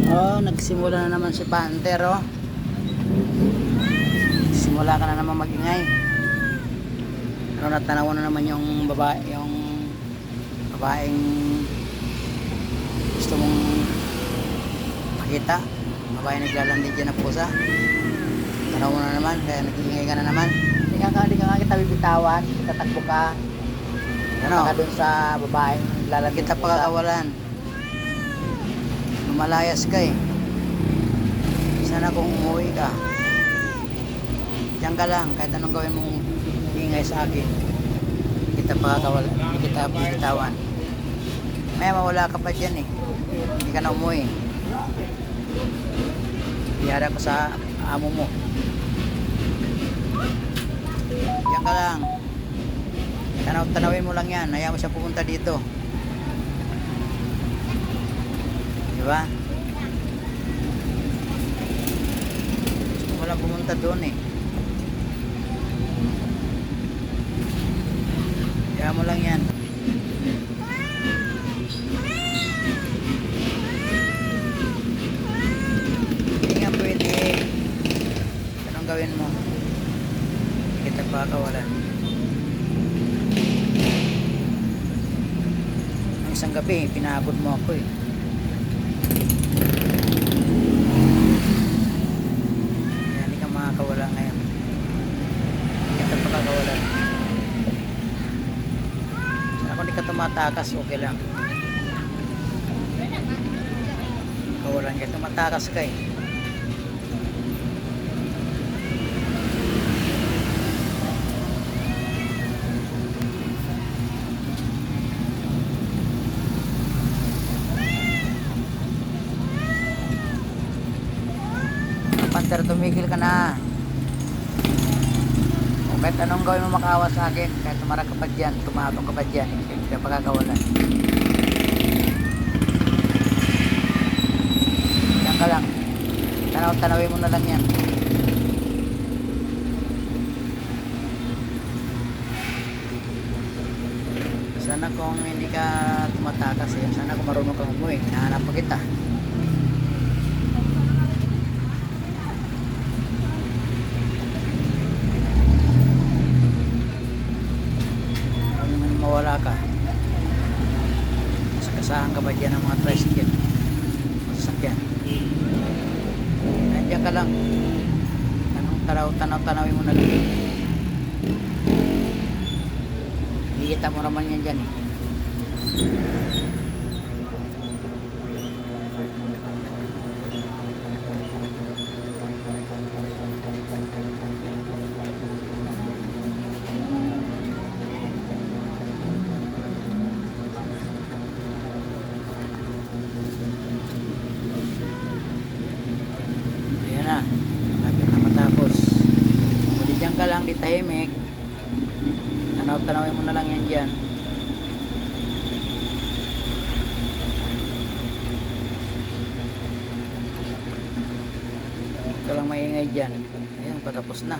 Oh, nagsimula na naman si Panther, oh. Simula ka na naman magingay. Ano, natanaw na naman yung babaeng gusto mong makita. Babae naglalandi dyan ng pusa. Tanaw mo na naman, kaya nagingay ka na naman. Hindi ka kita bibitawan, tatakbo ka. Ano? Ka dun sa babaeng naglalandi kita pagkakawalan. Lumalayas ka eh. Sana kung umuwi ka, diyan ka lang, kahit anong gawin mong ingay sa akin, hindi kita pagkakawalan, hindi kita bibitawan. Maya mawala ka pa dyan eh, hindi ka na umuwi. Biyara ko sa amo mo. Diyan ka lang, tanawin mo lang yan, hayaan mo siya pupunta dito. Diba? Gusto mo lang pumunta doon eh. Kaya mo lang yan. Hindi nga pwede. Anong gawin mo? Hindi kita pakawalan. Ang isang gabi, pinaabot mo ako eh. Makakawala ngayon. Hindi ka pakakawalan. Sana kung di ka tumatakas, okay lang. Kawalan ka, tumatakas ka eh. Panther, tumigil ka na. O kahit anong gawin mo makawa sa akin, kahit tumarag ka pa dyan, tumatong ka pa dyan, hindi ka pagkakawalan. Yan ka lang. Tanawin mo na lang yan. Sana kung hindi ka tumatakas eh, sana kung marunong kang umuwi, hinahanap pa kita. Mawala ka, kasahan ka ba dyan ng mga tricycle, sasakyan? Nandiyan ka lang, tanawin mo na lang. Hihita mo naman yan dyan eh. Lapit na matapos. Pwede dyan ka lang, di tahimik. Tanawin mo na lang yan dyan. Huwag ka lang maingay dyan. Ayan, patapos na.